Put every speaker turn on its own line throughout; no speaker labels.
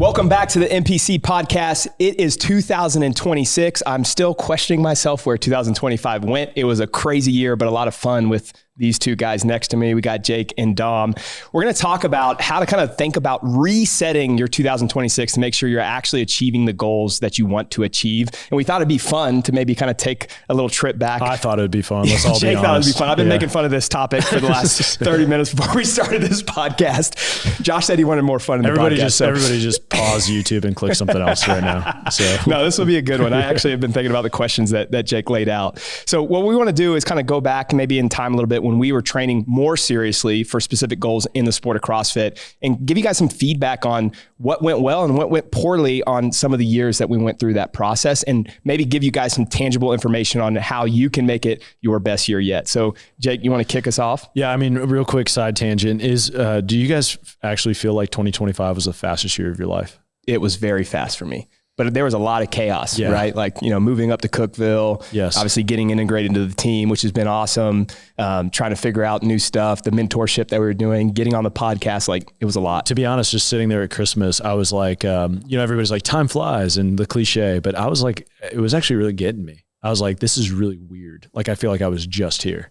Welcome back to the MPC podcast. It is 2026. I'm still questioning myself where 2025 went. It was a crazy year, but a lot of fun with these two guys next to me. We got Jake and Dom. We're going to talk about how to kind of think about resetting your 2026 to make sure you're actually achieving the goals that you want to achieve. And we thought it'd be fun to maybe kind of take a little trip back.
I thought it'd be fun. Let's all
Jake
be honest.
thought it'd be fun. I've been making fun of this topic for the last 30 minutes before we started this podcast. Josh said he wanted more fun in the podcast.
Everybody just pause YouTube and click something else right now. So
no, this will be a good one. I actually have been thinking about the questions that Jake laid out. So what we want to do is kind of go back maybe in time a little bit when we were training more seriously for specific goals in the sport of CrossFit, and give you guys some feedback on what went well and what went poorly on some of the years that we went through that process, and maybe give you guys some tangible information on how you can make it your best year yet. So Jake, you want to kick us off?
Yeah, I mean, real quick side tangent is, do you guys actually feel like 2025 was the fastest year of your life?
It was very fast for me. But there was a lot of chaos, right? Like, moving up to Cookeville, obviously getting integrated into the team, which has been awesome. Trying to figure out new stuff, the mentorship that we were doing, getting on the podcast, like it was a lot.
To be honest, just sitting there at Christmas, I was like, everybody's like, time flies and the cliche, but I was like, it was actually really getting me. I was like, this is really weird. Like, I feel like I was just here.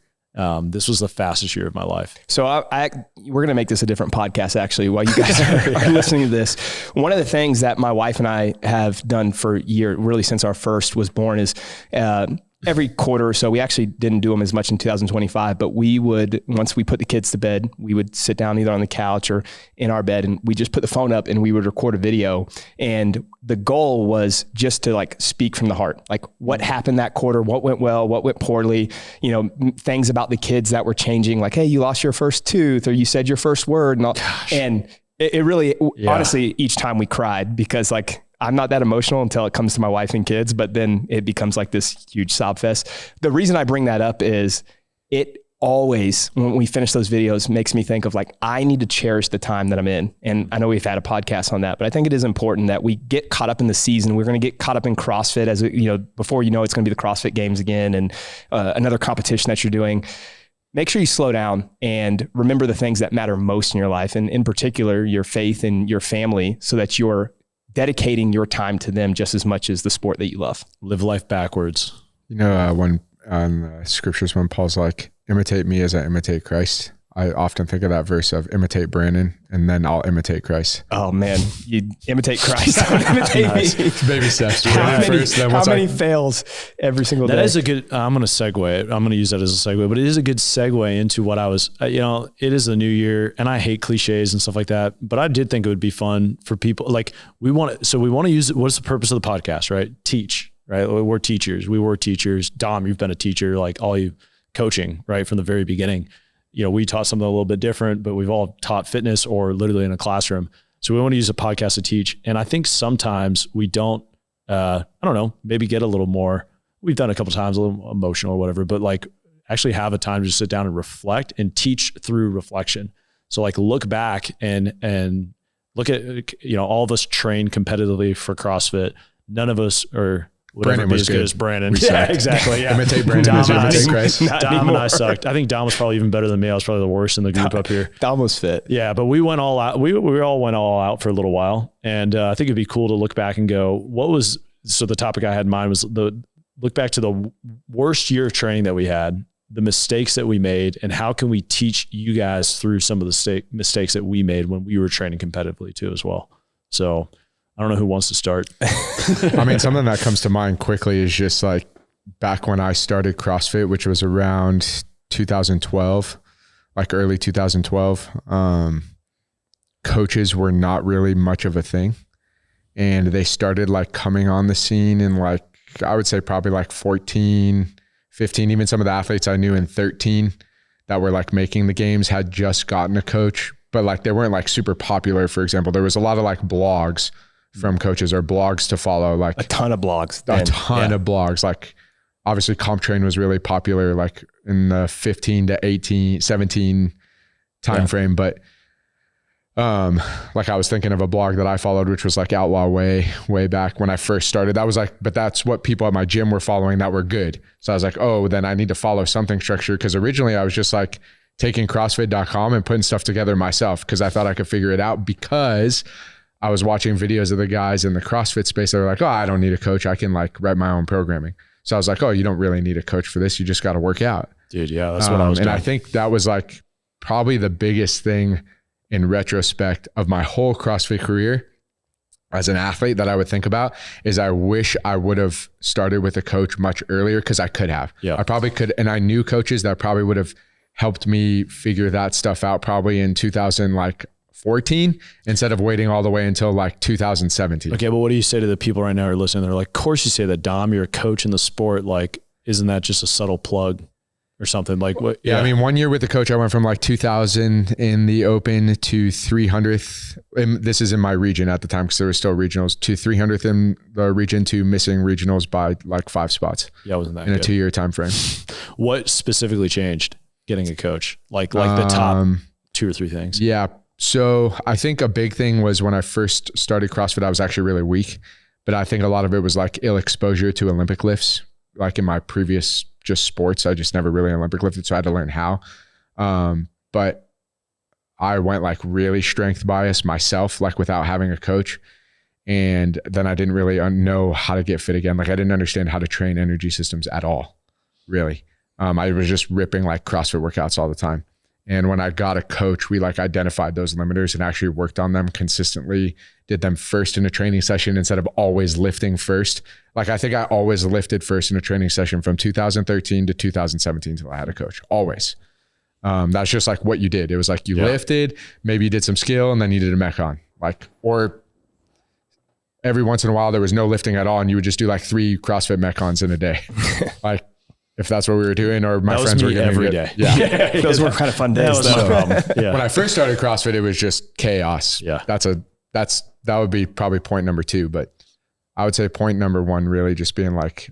This was the fastest year of my life.
So we're going to make this a different podcast actually while you guys are listening to this. One of the things that my wife and I have done for a year, really since our first was born, is every quarter or so, we actually didn't do them as much in 2025, but we would, once we put the kids to bed, we would sit down either on the couch or in our bed, and we just put the phone up and we would record a video. And the goal was just to like speak from the heart, like what happened that quarter, what went well, what went poorly, things about the kids that were changing, like, hey, you lost your first tooth, or you said your first word, and all. And it really, honestly, each time we cried, because like, I'm not that emotional until it comes to my wife and kids, but then it becomes like this huge sob fest. The reason I bring that up is it always, when we finish those videos, makes me think of like, I need to cherish the time that I'm in. And I know we've had a podcast on that, but I think it is important that we get caught up in the season. We're going to get caught up in CrossFit as before it's going to be the CrossFit Games again, and another competition that you're doing. Make sure you slow down and remember the things that matter most in your life, and in particular, your faith and your family, so that you're dedicating your time to them just as much as the sport that you love.
Live life backwards.
When on scriptures, when Paul's like, imitate me as I imitate Christ, I often think of that verse of imitate Brandon and then I'll imitate Christ.
Oh man, you imitate Christ. Don't imitate me.
It's baby steps.
How many fails every single day?
That is a good, I'm going to segue. I'm going to use that as a segue, but it is a good segue into what I was, it is the new year and I hate cliches and stuff like that, but I did think it would be fun for people. Like we want to use it. What's the purpose of the podcast, right? Teach, right? We're teachers. We were teachers. Dom, you've been a teacher, like all you coaching, right? From the very beginning. We taught something a little bit different, but we've all taught fitness or literally in a classroom. So we want to use a podcast to teach. And I think sometimes we don't, maybe get a little more, we've done a couple of times, a little emotional or whatever, but like actually have a time to just sit down and reflect and teach through reflection. So like look back and look at, all of us train competitively for CrossFit. None of us are
Brandon was
as good as Brandon.
Yeah, exactly. Yeah.
Imitate Brandon as you imitate Christ.
Dom and I sucked. I think Dom was probably even better than me. I was probably the worst in the group up here.
Dom was fit.
Yeah, but we went all out. We all went all out for a little while. And I think it'd be cool to look back and go, so the topic I had in mind was look back to the worst year of training that we had, the mistakes that we made, and how can we teach you guys through some of the mistakes that we made when we were training competitively too as well. So I don't know who wants to start.
I mean, something that comes to mind quickly is just like back when I started CrossFit, which was around 2012, like early 2012, coaches were not really much of a thing. And they started like coming on the scene in like, I would say probably like 14, 15, even some of the athletes I knew in 13 that were like making the games had just gotten a coach, but like they weren't like super popular. For example, there was a lot of like blogs from coaches or blogs to follow, like
a ton of blogs,
of blogs. Like obviously CompTrain was really popular, like in the 15 to 18, 17 time frame. But like I was thinking of a blog that I followed, which was like Outlaw way back when I first started. That was like, but that's what people at my gym were following that were good. So I was like, oh, then I need to follow something structured. Cause originally I was just like taking CrossFit.com and putting stuff together myself. Cause I thought I could figure it out, because I was watching videos of the guys in the CrossFit space. They were like, oh, I don't need a coach. I can like write my own programming. So I was like, oh, you don't really need a coach for this. You just got to work out.
Dude, yeah, that's what I was doing.
And I think that was like probably the biggest thing in retrospect of my whole CrossFit career as an athlete that I would think about is I wish I would have started with a coach much earlier because I could have.
Yeah.
I probably could. And I knew coaches that probably would have helped me figure that stuff out probably in 2014 instead of waiting all the way until like 2017.
Okay, but what do you say to the people right now who are listening? They're like, of course you say that, Dom, you're a coach in the sport. Like, isn't that just a subtle plug or something? Like what?
Yeah. I mean, 1 year with the coach, I went from like 2000 in the open to 300th. And this is in my region at the time because there were still regionals, to 300th in the region to missing regionals by like 5 spots.
Yeah, wasn't that
in
good.
a 2-year time frame.
What specifically changed getting a coach? Like the top 2 or 3 things?
Yeah. So I think a big thing was when I first started CrossFit, I was actually really weak, but I think a lot of it was like ill exposure to Olympic lifts. Like in my previous just sports, I just never really Olympic lifted. So I had to learn how. But I went like really strength biased myself, like without having a coach. And then I didn't really know how to get fit again. Like I didn't understand how to train energy systems at all, really. I was just ripping like CrossFit workouts all the time. And when I got a coach, we like identified those limiters and actually worked on them consistently, did them first in a training session instead of always lifting first. Like I think I always lifted first in a training session from 2013 to 2017 until I had a coach, always. That's just like what you did. It was like you lifted, maybe you did some skill and then you did a Metcon. Like, or every once in a while there was no lifting at all and you would just do like 3 CrossFit Metcons in a day. Like, if that's what we were doing, or my friends were getting
every day.
Yeah. Those were kind of fun days.
That was no problem. Yeah.
When I first started CrossFit, it was just chaos.
Yeah.
That would be probably point number 2, but I would say point number 1 really just being like,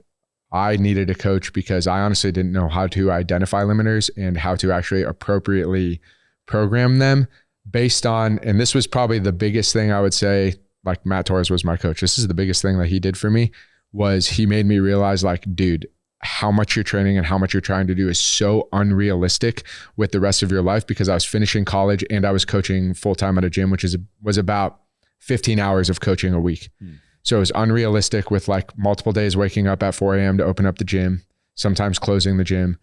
I needed a coach because I honestly didn't know how to identify limiters and how to actually appropriately program them based on, and this was probably the biggest thing I would say, like Matt Torres was my coach. This is the biggest thing that he did for me was he made me realize like, dude, how much you're training and how much you're trying to do is so unrealistic with the rest of your life because I was finishing college and I was coaching full-time at a gym, which was about 15 hours of coaching a week. So it was unrealistic with like multiple days waking up at 4 a.m. to open up the gym, sometimes closing the gym,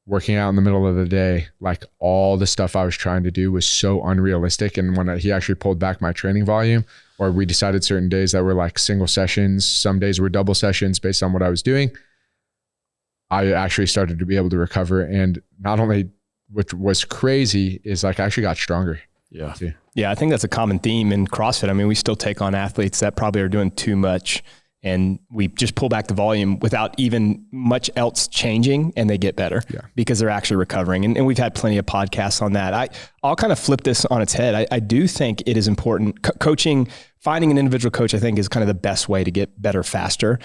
working out in the middle of the day. Like all the stuff I was trying to do was so unrealistic. And when he actually pulled back my training volume, or we decided certain days that were like single sessions, some days were double sessions based on what I was doing, I actually started to be able to recover. And not only, which was crazy, is like I actually got stronger.
Yeah.
Too.
Yeah, I think that's a common theme in CrossFit. I mean, we still take on athletes that probably are doing too much and we just pull back the volume without even much else changing and they get better because they're actually recovering. And we've had plenty of podcasts on that. I'll kind of flip this on its head. I do think it is important. Coaching, finding an individual coach, I think is kind of the best way to get better faster.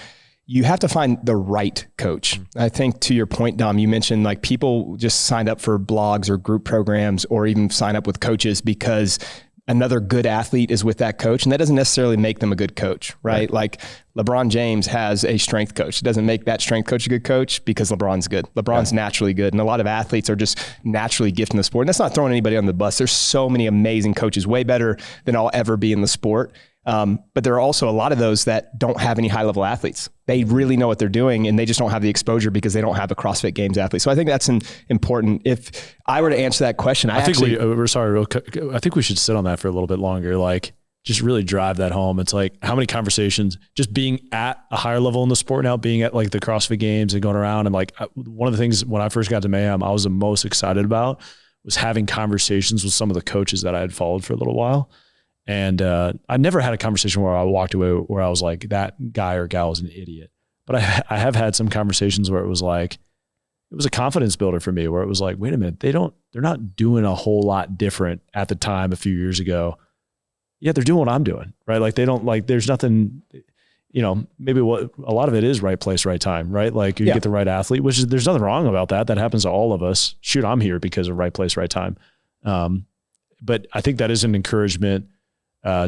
You have to find the right coach. I think to your point, Dom, you mentioned like people just signed up for blogs or group programs or even sign up with coaches because another good athlete is with that coach. And that doesn't necessarily make them a good coach, right? Like LeBron James has a strength coach. It doesn't make that strength coach a good coach because LeBron's good. LeBron's naturally good. And a lot of athletes are just naturally gifted in the sport. And that's not throwing anybody on the bus. There's so many amazing coaches, way better than I'll ever be in the sport. But there are also a lot of those that don't have any high level athletes. They really know what they're doing and they just don't have the exposure because they don't have a CrossFit Games athlete. So I think that's important. If I were to answer that question, I think we should sit on that for a little bit longer. Like just really drive that home. It's like how many conversations, just being at a higher level in the sport now, being at like the CrossFit Games and going around. And like one of the things when I first got to Mayhem, I was the most excited about was having conversations with some of the coaches that I had followed for a little while. And I never had a conversation where I walked away where I was like, that guy or gal is an idiot. But I have had some conversations where it was like, it was a confidence builder for me where it was like, wait a minute, they're not doing a whole lot different at the time a few years ago. Yeah, they're doing what I'm doing, right? Like they don't like, there's nothing, you know, maybe what a lot of it is right place, right time, right? Like you get the right athlete, which is, there's nothing wrong about that. That happens to all of us. Shoot, I'm here because of right place, right time. But I think that is an encouragement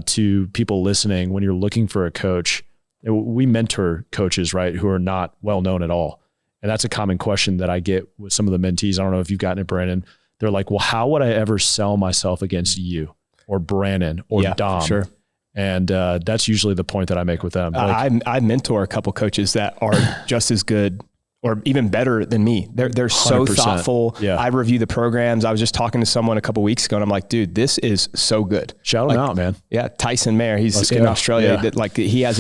to people listening when you're looking for a coach. We mentor coaches, right, who are not well known at all. And that's a common question that I get with some of the mentees. I don't know if you've gotten it, Brandon. They're like, well, how would I ever sell myself against you or Brandon or Dom? Sure.
And that's usually the point that I make with them.
I mentor a couple coaches that are just as good or even better than me. They're so
100%.
thoughtful.
Yeah.
I review the programs. I was just talking to someone a couple weeks ago and I'm like, dude, this is so good.
Shout him out, man.
Yeah. Tyson Mayer, he's in Australia.
Yeah.
He has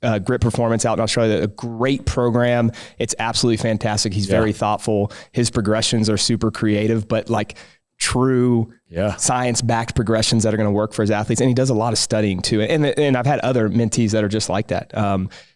a Grit Performance out in Australia, a great program. It's absolutely fantastic. He's very thoughtful. His progressions are super creative, but like true science-backed progressions that are going to work for his athletes. And he does a lot of studying too. And I've had other mentees that are just like that.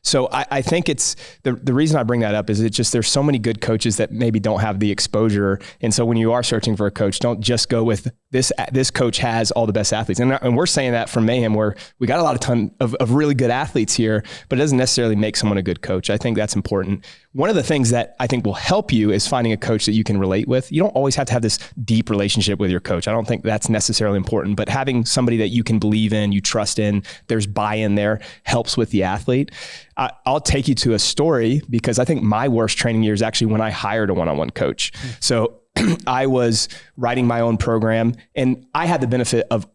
So I think it's the reason I bring that up is it's just, there's so many good coaches that maybe don't have the exposure. And so when you are searching for a coach, don't just go with this coach has all the best athletes. And we're saying that from Mayhem, where we got a ton of really good athletes here, but it doesn't necessarily make someone a good coach. I think that's important. One of the things that I think will help you is finding a coach that you can relate with. You don't always have to have this deep relationship with your coach. I don't think that's necessarily important, but having somebody that you can believe in, you trust in, there's buy-in there, helps with the athlete. I'll take you to a story because I think my worst training year is actually when I hired a one-on-one coach. So I was writing my own program and I had the benefit of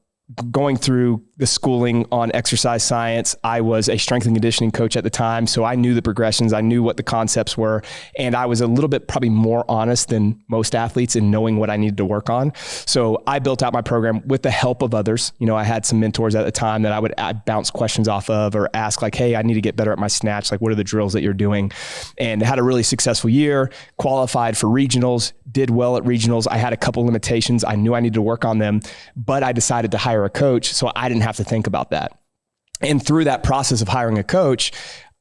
going through the schooling on exercise science. I was a strength and conditioning coach at the time. So I knew the progressions, I knew what the concepts were. And I was a little bit probably more honest than most athletes in knowing what I needed to work on. So I built out my program with the help of others. You know, I had some mentors at the time that I'd bounce questions off of or ask like, hey, I need to get better at my snatch. Like, what are the drills that you're doing? And had a really successful year, qualified for regionals, did well at regionals. I had a couple limitations. I knew I needed to work on them, but I decided to hire a coach so I didn't have to think about that. And through that process of hiring a coach,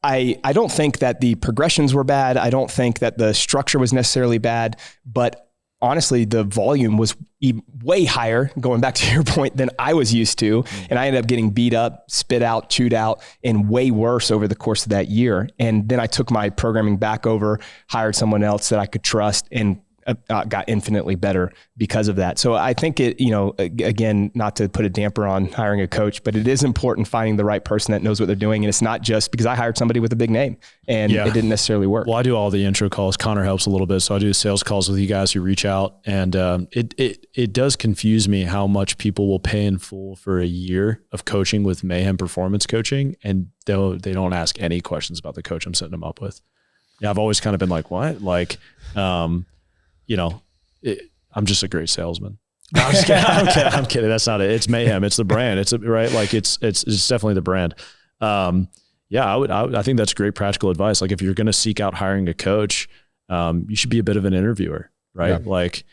I don't think that the progressions were bad. I don't think that the structure was necessarily bad, but honestly, the volume was way higher, going back to your point, than I was used to. And I ended up getting beat up, spit out, chewed out, and way worse over the course of that year. And then I took my programming back over, hired someone else that I could trust, and got infinitely better because of that. So I think it, again, not to put a damper on hiring a coach, but it is important finding the right person that knows what they're doing. And it's not just because I hired somebody with a big name and it didn't necessarily work.
Well, I do all the intro calls. Connor helps a little bit. So I do sales calls with you guys who reach out, and it does confuse me how much people will pay in full for a year of coaching with Mayhem Performance Coaching, and they don't ask any questions about the coach I'm setting them up with. Yeah, I've always kind of been like, what? Like, I'm just a great salesman. No, I'm just kidding. I'm kidding. That's not it. It's Mayhem. It's the brand. It's right. Like it's definitely the brand. I think that's great practical advice. Like if you're going to seek out hiring a coach, you should be a bit of an interviewer, right? Yeah. Like,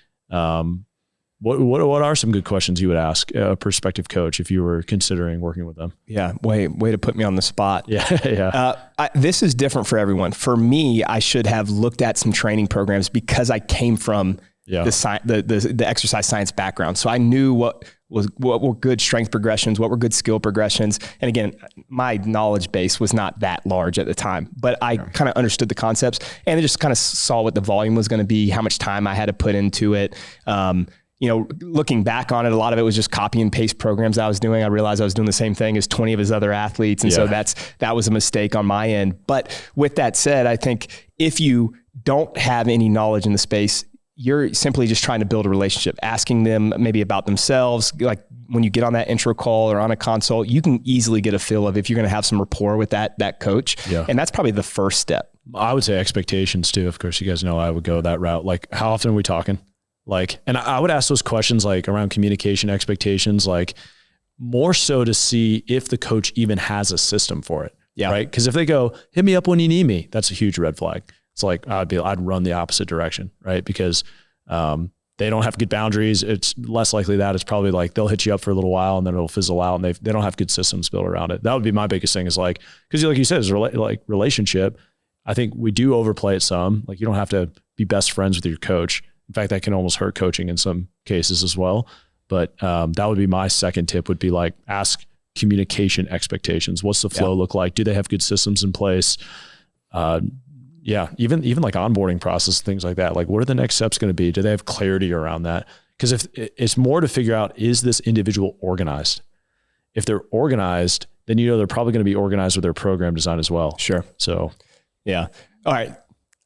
what are some good questions you would ask a prospective coach if you were considering working with them?
Yeah. Way to put me on the spot.
Yeah.
This is different for everyone. For me, I should have looked at some training programs because I came from the exercise science background. So I knew what were good strength progressions, what were good skill progressions. And again, my knowledge base was not that large at the time, but I kind of understood the concepts and I just kind of saw what the volume was going to be, how much time I had to put into it. Looking back on it, a lot of it was just copy and paste programs I was doing. I realized I was doing the same thing as 20 of his other athletes. And so that was a mistake on my end. But with that said, I think if you don't have any knowledge in the space, you're simply just trying to build a relationship, asking them maybe about themselves. Like when you get on that intro call or on a consult, you can easily get a feel of if you're going to have some rapport with that coach. Yeah. And that's probably the first step.
I would say expectations too. Of course, you guys know I would go that route. Like how often are we talking? Like, and I would ask those questions like around communication expectations, like more so to see if the coach even has a system for it. Yeah. Right. Cause if they go, hit me up when you need me, that's a huge red flag. It's like, I'd run the opposite direction. Right. Because, they don't have good boundaries. It's less likely that it's probably like, they'll hit you up for a little while and then it'll fizzle out and they don't have good systems built around it. That would be my biggest thing is like, cause like you said, it's like relationship. I think we do overplay it some. Like you don't have to be best friends with your coach. In fact, that can almost hurt coaching in some cases as well. But that would be my second tip would be like, ask communication expectations. What's the flow look like? Do they have good systems in place? Even like onboarding process, things like that. Like what are the next steps going to be? Do they have clarity around that? Because if it's more to figure out, is this individual organized? If they're organized, then they're probably going to be organized with their program design as well.
Sure.
So,
yeah. All right.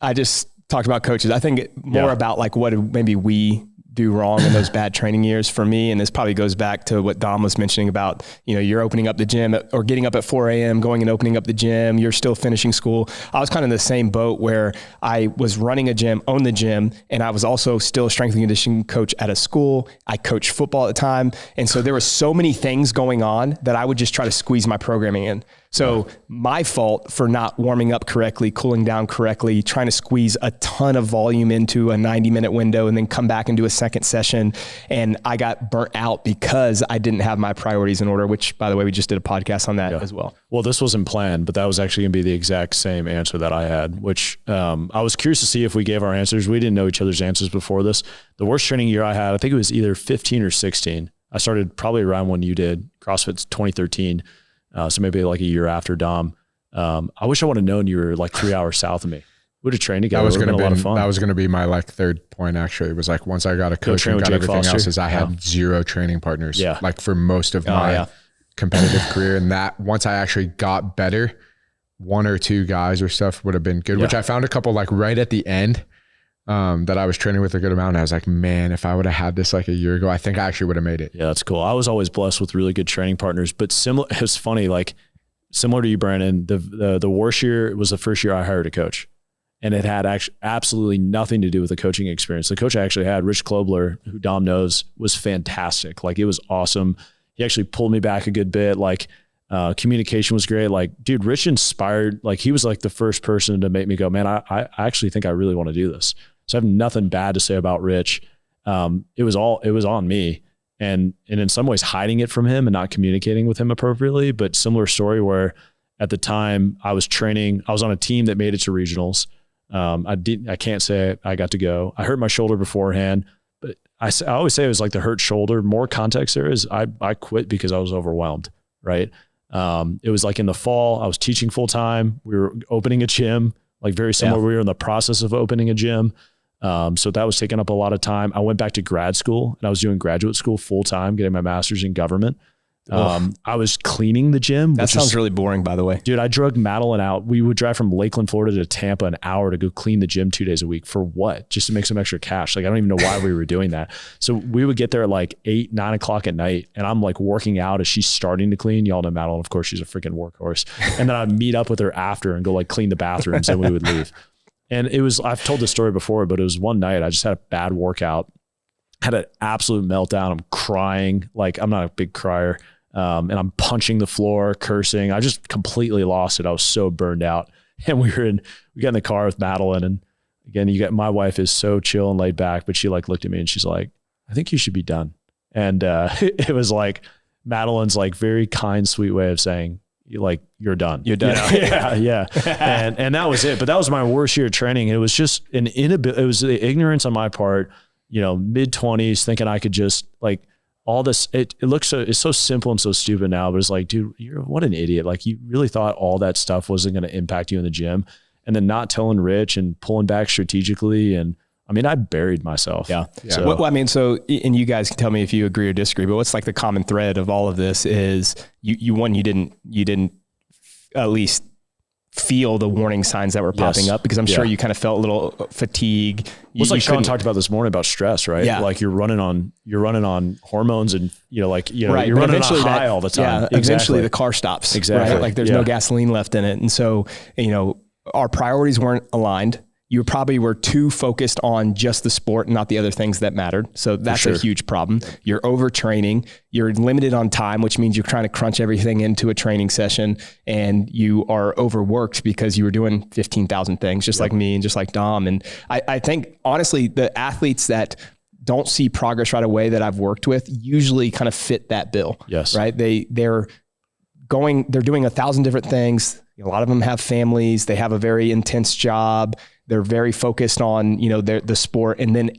I just talked about coaches. I think more about like what maybe we do wrong in those bad training years for me. And this probably goes back to what Dom was mentioning about, you're opening up the gym or getting up at 4 a.m., going and opening up the gym. You're still finishing school. I was kind of in the same boat where I was running a gym, owned the gym, and I was also still a strength and conditioning coach at a school. I coached football at the time. And so there were so many things going on that I would just try to squeeze my programming in. So my fault for not warming up correctly, cooling down correctly, trying to squeeze a ton of volume into a 90-minute window and then come back and do a second session. And I got burnt out because I didn't have my priorities in order, which, by the way, we just did a podcast on that as well.
Well, this wasn't planned, but that was actually going to be the exact same answer that I had, which I was curious to see if we gave our answers. We didn't know each other's answers before this. The worst training year I had, I think it was either 15 or 16. I started probably around when you did. CrossFit's 2013. So maybe like a year after Dom. I wish I would have known you were like 3 hours south of me. We would have trained together. That was going to be a lot of fun.
That was going to be my like third point. Actually, it was like once I got a coach and got everything else, is I had zero training partners.
Yeah.
Like for most of my competitive career, and that once I actually got better, one or two guys or stuff would have been good. Which I found a couple like right at the end that I was training with a good amount. And I was like, man, if I would have had this like a year ago, I think I actually would have made it.
Yeah, that's cool. I was always blessed with really good training partners, but similar. It was funny, like similar to you, Brandon. The worst year was the first year I hired a coach, and it had actually absolutely nothing to do with the coaching experience. The coach I actually had, Rich Klobler, who Dom knows, was fantastic. Like it was awesome. He actually pulled me back a good bit. Like communication was great. Like, dude, Rich inspired. Like he was like the first person to make me go, man, I actually think I really want to do this. So I have nothing bad to say about Rich. It was on me, and in some ways hiding it from him and not communicating with him appropriately. But similar story where at the time I was on a team that made it to regionals. I can't say I got to go. I hurt my shoulder beforehand, but I always say it was like the hurt shoulder. More context there is I quit because I was overwhelmed. Right. It was like in the fall, I was teaching full time. We were opening a gym, like very similar. We were in the process of opening a gym. So that was taking up a lot of time. I went back to grad school and I was doing graduate school full time, getting my master's in government. I was cleaning the gym.
That sounds really boring, by the way.
Dude, I drug Madeline out. We would drive from Lakeland, Florida to Tampa an hour to go clean the gym 2 days a week. For what? Just to make some extra cash. Like, I don't even know why we were doing that. So we would get there at like 8, 9 o'clock at night, and I'm like working out as she's starting to clean. Y'all know Madeline, of course, she's a freaking workhorse. And then I'd meet up with her after and go like clean the bathrooms, and we would leave. And it was, I've told this story before, but it was one night I just had a bad workout, had an absolute meltdown. I'm crying. Like, I'm not a big crier. And I'm punching the floor, cursing. I just completely lost it. I was so burned out. And we got in the car with Madeline. And again, my wife is so chill and laid back, but she like looked at me and she's like, I think you should be done. And it was like Madeline's like very kind, sweet way of saying, you're done.
You're done.
You know? Yeah. And that was it. But that was my worst year of training. It was just an inability. It was the ignorance on my part, mid-20s, thinking I could just like, all this, it looks so, it's so simple and so stupid now, but it's like, dude, what an idiot. Like, you really thought all that stuff wasn't going to impact you in the gym, and then not telling Rich and pulling back strategically. And I mean, I buried myself.
Yeah. So, well, I mean, and you guys can tell me if you agree or disagree, but what's like the common thread of all of this is you didn't at least feel the warning signs that were popping up, because I'm sure you kind of felt a little fatigue.
It's like Sean talked about this morning about stress, right?
Yeah.
Like you're running on hormones, and you're running on high all the time.
Yeah. Eventually the car stops.
Exactly.
Right? Like there's no gasoline left in it. And so, our priorities weren't aligned. You probably were too focused on just the sport and not the other things that mattered. So that's a huge problem. You're overtraining. You're limited on time, which means you're trying to crunch everything into a training session, and you are overworked because you were doing 15,000 things, just like me and just like Dom. And I think honestly, the athletes that don't see progress right away that I've worked with usually kind of fit that bill.
Yes.
Right. They're doing 1,000 different things. A lot of them have families. They have a very intense job. They're very focused on, the sport. And then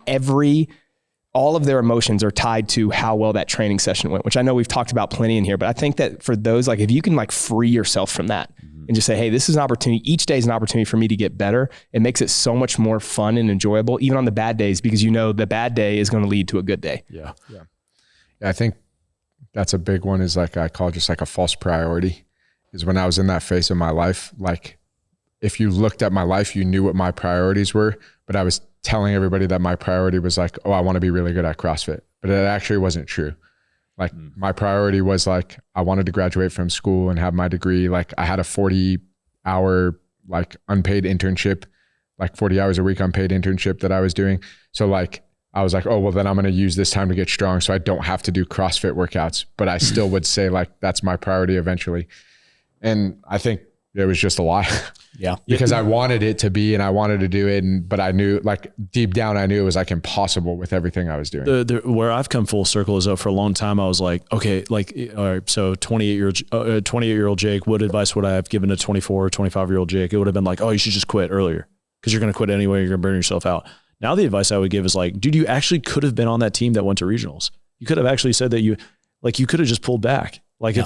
all of their emotions are tied to how well that training session went, which I know we've talked about plenty in here, but I think that for those, like if you can like free yourself from that and just say, hey, this is an opportunity. Each day is an opportunity for me to get better. It makes it so much more fun and enjoyable, even on the bad days, because the bad day is going to lead to a good day.
Yeah. I think that's a big one, is like I call just like a false priority, is when I was in that phase of my life, like if you looked at my life, you knew what my priorities were, but I was telling everybody that my priority was like, oh, I want to be really good at CrossFit, but it actually wasn't true. Like my priority was like, I wanted to graduate from school and have my degree. Like I had a 40-hour like unpaid internship, like 40 hours a week unpaid internship that I was doing. So like, I was like, oh, well then I'm going to use this time to get strong so I don't have to do CrossFit workouts. But I still would say like, that's my priority eventually. And I think it was just a lie.
Yeah.
Because I wanted it to be and I wanted to do it. But I knew like deep down, I knew it was like impossible with everything I was doing.
Where I've come full circle is that for a long time, I was like, okay, like, all right, so 28-year-old Jake, what advice would I have given a 24 or 25-year-old Jake? It would have been like, oh, you should just quit earlier because you're going to quit anyway. You're going to burn yourself out. Now the advice I would give is like, dude, you actually could have been on that team that went to regionals. You could have actually said that you could have just pulled back. Like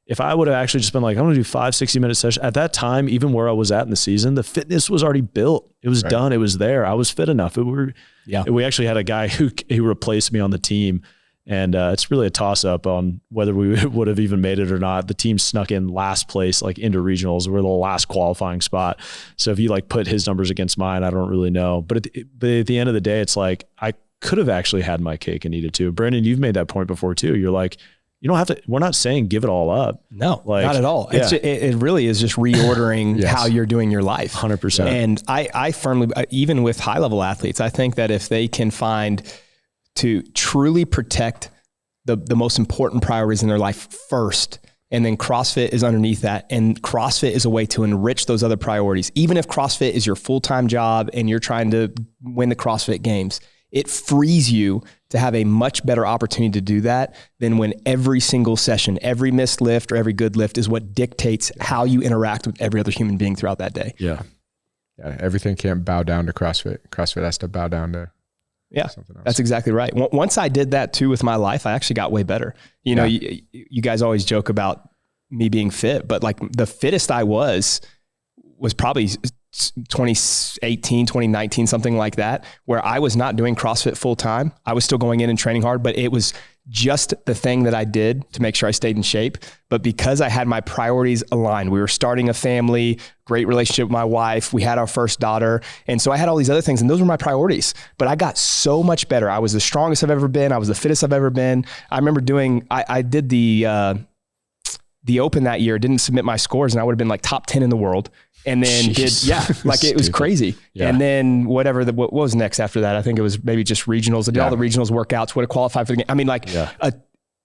if I would have actually just been like, I'm going to do 5 60-minute sessions at that time, even where I was at in the season, the fitness was already built. It was done. It was there. I was fit enough. We actually had a guy who replaced me on the team. And it's really a toss up on whether we would have even made it or not. The team snuck in last place, like into regionals. We're the last qualifying spot. So if you like put his numbers against mine, I don't really know. But at the end of the day, it's like, I could have actually had my cake and eat it too. Brandon, you've made that point before too. You're like, you don't have to, we're not saying give it all up.
No, like, not at all. Yeah. It really is just reordering how you're doing your life.
100%.
And I firmly, even with high level athletes, I think that if they can find to truly protect the most important priorities in their life first, and then CrossFit is underneath that. And CrossFit is a way to enrich those other priorities. Even if CrossFit is your full-time job and you're trying to win the CrossFit games, it frees you to have a much better opportunity to do that than when every single session, every missed lift or every good lift is what dictates how you interact with every other human being throughout that day.
Yeah. Everything can't bow down to CrossFit. CrossFit has to bow down to something else.
That's exactly right. Once I did that too with my life, I actually got way better. You know, you guys always joke about me being fit, but like the fittest I was probably 2018, 2019, something like that, where I was not doing CrossFit full time. I was still going in and training hard, but it was just the thing that I did to make sure I stayed in shape. But because I had my priorities aligned, we were starting a family, great relationship with my wife. We had our first daughter. And so I had all these other things and those were my priorities, but I got so much better. I was the strongest I've ever been. I was the fittest I've ever been. I remember I did the open that year, didn't submit my scores, and I would have been like top 10 in the world. And then it was crazy. Yeah. And then what was next after that? I think it was maybe just regionals. I did all the regionals workouts, would have qualified for the game. I mean,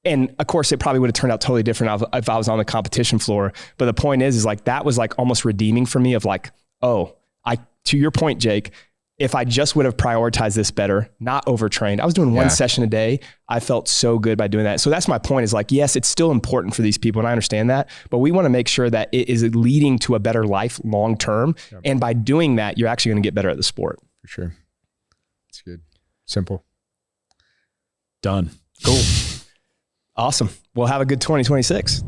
and of course it probably would have turned out totally different if I was on the competition floor. But the point is like, that was like almost redeeming for me of like, to your point, Jake, if I just would have prioritized this better, not overtrained. I was doing one session a day. I felt so good by doing that. So that's my point is like, yes, it's still important for these people. And I understand that, but we want to make sure that it is leading to a better life long-term. Yep. And by doing that, you're actually going to get better at the sport.
For sure. It's good. Simple.
Done.
Cool. Awesome. We'll have a good 2026.